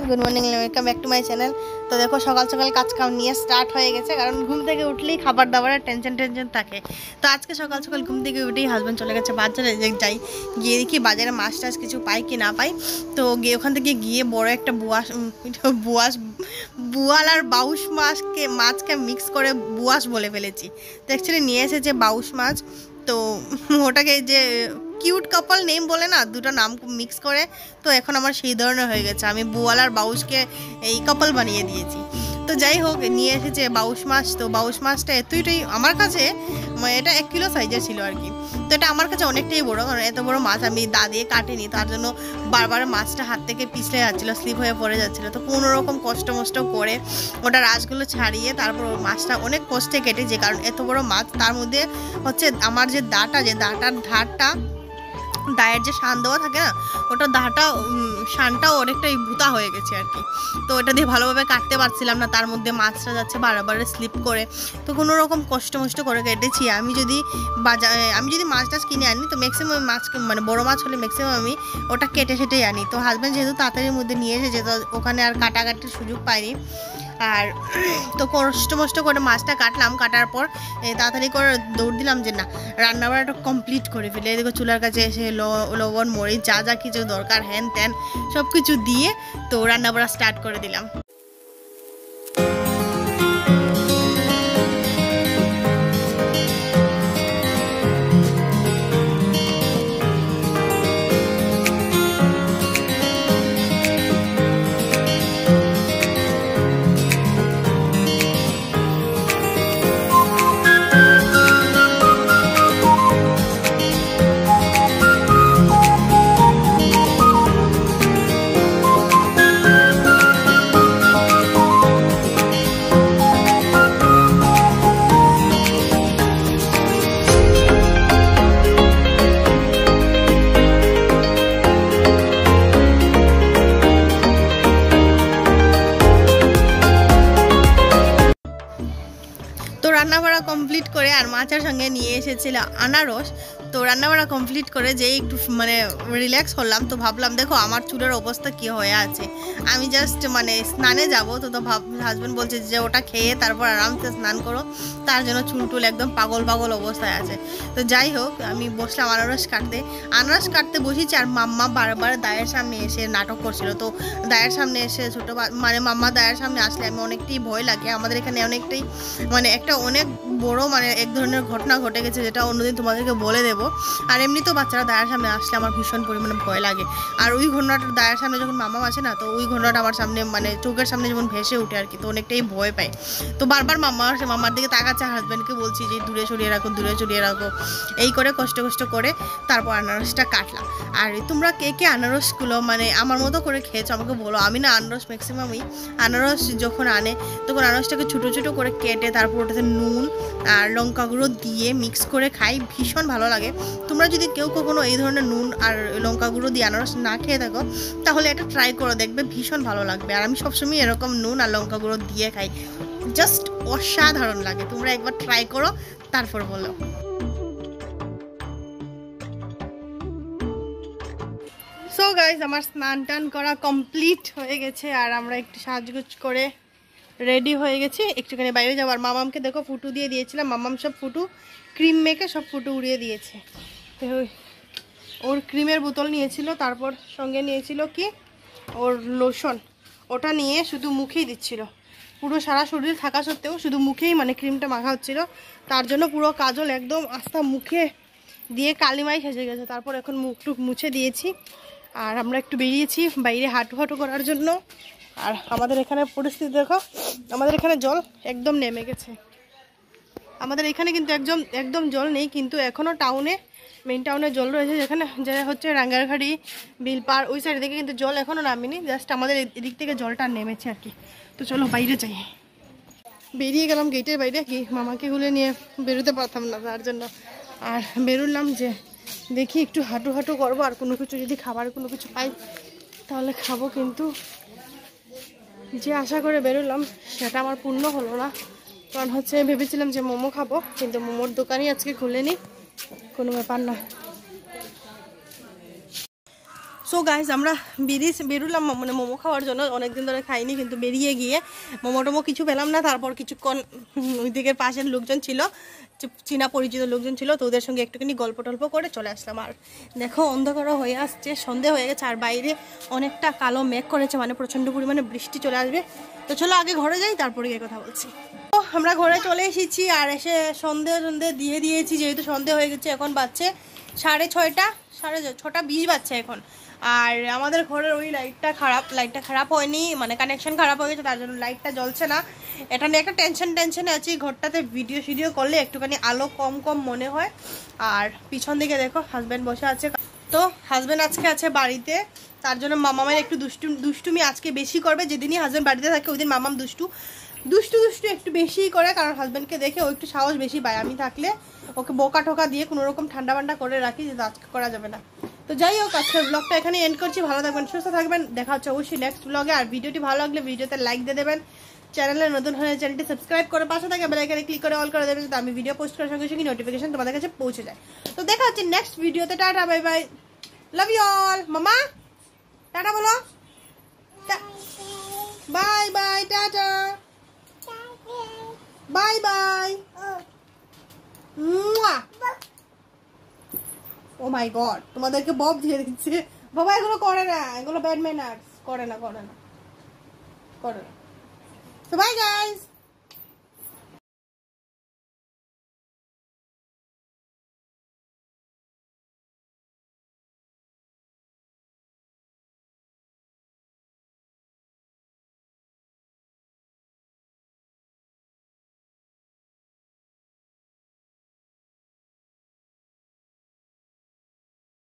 Good morning, welcome back to my channel. তো দেখো সকাল সকাল কাজ কাম নিয়ে স্টার্ট হয়ে গেছে, কারণ ঘুম থেকে উঠলেই খাবার দাবারের টেনশন থাকে। তো আজকে সকাল সকাল ঘুম থেকে উঠেই হাজব্যান্ড চলে গেছে বাজারে, যাই গিয়ে দেখি বাজারে মাছ টাছ কিছু পাই কি না পাই। তো গিয়ে ওখান থেকে গিয়ে বড় একটা বুয়াল আর বাউশ মাছকে মিক্স করে বুয়াস বলে ফেলেছি। তো অ্যাকচুয়ালি নিয়ে এসেছে বাউশ মাছ। তো ওটাকে যে কিউট কাপল নেম বলে না, দুটো নাম মিক্স করে, তো এখন আমার সেই ধরনের হয়ে গেছে। আমি বুয়াল আর বাউশকে এই কাপল বানিয়ে দিয়েছি। তো যাই হোক, নিয়ে এসেছে বাউশ মাছ। তো বাউশ মাছটা এতটাই আমার কাছে, এটা 1 কিলো সাইজের ছিল আর কি। তো এটা আমার কাছে অনেকটাই বড়, কারণ এত বড় মাছ আমি দা দিয়ে কাটিনি, তার জন্য বারবার মাছটা হাত থেকে পিছলে যাচ্ছিলো, স্লিপ হয়ে পড়ে যাচ্ছিলো। তো কোনো রকম কষ্ট করে ওটা রাশগুলো ছাড়িয়ে তারপর মাছটা অনেক কষ্টে কেটেছে, কারণ এত বড় মাছ। তার মধ্যে হচ্ছে আমার যে দাটার ধারটা, দায়ের যে শান দেওয়া থাকে না, ওটা শানটাও অনেকটাই ভুতা হয়ে গেছে আর কি। তো ওটা দিয়ে ভালোভাবে কাটতে পারছিলাম না, তার মধ্যে মাছটা যাচ্ছে বারে স্লিপ করে। তো কোনো রকম কষ্ট করে কেটেছি। আমি যদি মাছ টাছ কিনে আনি, তো ম্যাক্সিমাম মাছ, মানে বড়ো মাছ হলে ম্যাক্সিমাম আমি ওটা কেটে আনি। তো হাজব্যান্ড যেহেতু তাড়াতাড়ির মধ্যে নিয়ে এসেছে, তো ওখানে আর কাটাকাটির সুযোগ পাইনি। আর তো কষ্ট করে মাছটা কাটার পর তাড়াতাড়ি করে দৌড় দিলাম যে না, রান্নাবাড়াটা কমপ্লিট করে ফেলে। এদিকে চুলার কাছে এসে লবণ মরিচ যা কিছু দরকার হ্যান ত্যান সব কিছু দিয়ে তো রান্নাবাড়া স্টার্ট করে দিলাম। তো রান্নাবাড়া কমপ্লিট করে আর মাছের সঙ্গে নিয়ে এসেছিল আনারস। তো রান্নাবাড়া কমপ্লিট করে যেই একটু মানে রিল্যাক্স হলাম, তো ভাবলাম দেখো আমার চুলের অবস্থা কী হয়ে আছে। আমি জাস্ট মানে স্নানে যাবো, তো হাজব্যান্ড বলছে যে ওটা খেয়ে তারপর আরামসে স্নান করো, তার জন্য চুল একদম পাগল অবস্থায় আছে। তো যাই হোক, আমি বসলাম আনারস কাটতে বসেছি, আর মাম্মা বারবার দায়ের সামনে এসে নাটক করছিল। তো দায়ের সামনে এসে মানে মাম্মা দায়ের সামনে আসলে আমি অনেকটাই ভয় লাগে। আমাদের এখানে অনেকটাই মানে অনেক বড় মানে এক ধরনের ঘটনা ঘটে গেছে, যেটা অন্যদিন তোমাদেরকে বলে দেবো। আর এমনিতেও বাচ্চারা দায়ের সামনে আসলে আমার ভীষণ পরিমাণে ভয় লাগে। আর ওই ঘটনাটা দায়ের সামনে যখন মামা আসে না, তো ওই ঘটনাটা আমার সামনে মানে চোখের সামনে যেমন ভেসে উঠে আর কি। তো অনেকটাই ভয় পাই। তো বারবার মাম্মার দিকে তাকাচ্ছে, হাজব্যান্ডকে বলছি যে দূরে সরিয়ে রাখো। এই করে কষ্ট করে তারপর আনারসটা কাটলাম। আর তোমরা কে আনারসগুলো মানে আমার মতো করে খেয়েছো আমাকে বলো। আমি না আনারস ম্যাক্সিমামই আনারস যখন আনে তখন আনারসটাকে ছোটো করে কেটে তারপর ওটাতে নুন আর লঙ্কা গুঁড়ো দিয়ে মিক্স করে খাই, ভীষণ ভালো লাগে। তোমরা যদি কেউ কখনো এই ধরনের নুন আর লঙ্কা গুঁড়ো দিয়ে আনারস না খেয়ে থাকো, তাহলে এটা ট্রাই করে দেখবে, ভীষণ ভালো লাগবে। আর আমি সবসময় এরকম নুন আর লঙ্কা গুঁড়ো দিয়ে খাই, জাস্ট অসাধারণ লাগে। তোমরা একবার ট্রাই করো, তারপর বলো। সো গাইজ, আমার স্নান টান করা কমপ্লিট হয়ে গেছে, আর আমরা একটু সাজগুজ করে রেডি হয়ে গেছি, একটুখানি বাইরে যাবো। আর মামামকে দেখো ফুটু দিয়ে দিয়েছিলাম, মামাম সব ফুটু ক্রিম মেখে সব ফুটু উড়িয়ে দিয়েছে। ওর ক্রিমের বোতল নিয়েছিল, তারপর সঙ্গে নিয়েছিল কি ওর লোশন, ওটা নিয়ে শুধু মুখেই দিচ্ছিল। পুরো সারা শরীর থাকা সত্ত্বেও শুধু মুখেই মানে ক্রিমটা মাখা হচ্ছিল, তার জন্য পুরো কাজল একদম আস্তা মুখে দিয়ে কালিমাই সেজে গেছে। তারপর এখন মুখ টুক মুছে দিয়েছি, আর আমরা একটু বেরিয়েছি বাইরে হাঁটু করার জন্য। আর আমাদের এখানে পরিস্থিতি দেখো, আমাদের এখানে জল একদম নেমে গেছে। আমাদের এখানে কিন্তু একদম জল নেই, কিন্তু এখনও মেইন টাউনে জল রয়েছে, যেখানে যে হচ্ছে রাঙ্গারঘাটি বিলপার ওই সাইড থেকে কিন্তু জল এখনও নামেনি, জাস্ট আমাদের এদিক থেকে জলটা নেমেছে আর কি। তো চলো বাইরে যাই। বেরিয়ে গেলাম গেটের বাইরে, কি মামাকে গুলে নিয়ে বেরোতে পারতাম না, তার জন্য আর বেরোলাম যে দেখি একটু হাঁটু করবো, আর কোনো কিছু যদি খাবার কোনো কিছু পাই তাহলে খাবো। কিন্তু যে আশা করে বেরোলাম সেটা আমার পূর্ণ হলো না, কারণ হচ্ছে ভেবেছিলাম যে মোমো খাবো, কিন্তু মোমোর দোকানই আজকে খুলেনি। কোনো ব্যাপার না। সো গাইজ আমরা বেরোলাম মানে মোমো খাওয়ার জন্য, অনেকদিন ধরে খাইনি, কিন্তু বেরিয়ে গিয়ে মোমো টোমো কিছু পেলাম না। তারপর কিছুক্ষণ ওই দিকের পাশের লোকজন ছিল, চীনা পরিচিত লোকজন ছিল, তো ওদের সঙ্গে একটুখানি গল্প টল্প করে চলে আসলাম। আর দেখো অন্ধকারও হয়ে আসছে, সন্ধে হয়ে গেছে, আর বাইরে অনেকটা কালো মেঘ করেছে, মানে প্রচণ্ড পরিমাণে বৃষ্টি চলে আসবে। তো চলো আগে ঘরে যাই, তারপরে গিয়ে কথা বলছি। তো আমরা ঘরে চলে এসেছি, আর এসে সন্ধে দিয়ে দিয়েছি, যেহেতু সন্ধে হয়ে গেছে। এখন বাজছে 6:30, 6:20 বাজছে এখন। আর আমাদের ঘরের ওই লাইটটা খারাপ হয়নি, মানে কানেকশন খারাপ হয়ে গেছে, তার জন্য লাইটটা জ্বলছে না। এটা নিয়ে একটা টেনশনে আছি। ঘরটাতে ভিডিও করলে একটুখানি আলো কম মনে হয়। আর পিছন দিকে দেখো হাজব্যান্ড বসে আছে। তো হাজব্যান্ড আজকে আছে বাড়িতে, তার জন্য মামামের একটু দুষ্টুমি আজকে বেশি করবে। যেদিনই হাজব্যান্ড বাড়িতে থাকে ওই দিন মামাম দুষ্টু একটু বেশিই করে, কারণ হাজব্যান্ডকে দেখে ও একটু সাহস বেশি পায়। আমি থাকলে ওকে বোকা টোকা দিয়ে কোনো রকম ঠান্ডা বান্ডা করে রাখি, যেটা আজকে করা যাবে না। তো যাই হোক, আজকের ব্লগটা এখানে এন্ড করছি। ভালো থাকবেন, সুস্থ থাকবেন, দেখা হচ্ছে অবশ্যই নেক্সট ব্লগে। আর ভিডিওটি ভালো লাগলে ভিডিওতে লাইক দিয়ে দেবেন, চ্যানেলে নতুন হলে চ্যানেলটি সাবস্ক্রাইব করে পাশে থাকে বেল আইকনে ক্লিক করে অল করে দেবেন, যাতে আমি ভিডিও পোস্ট করার সঙ্গে সঙ্গে নোটিফিকেশন তোমাদের কাছে পৌঁছে যায়। তো দেখা হচ্ছে নেক্সট ভিডিওতে। টাটা, bye bye, love you all. মামা টাটা বলো, বাই বাই, টাটা, bye bye. Oh my god, তোমাদেরকে বব দিয়ে দিচ্ছে বাবা। এগুলো করে না, এগুলো ব্যাড ম্যানার্স, করে না। তো বাই গাইস।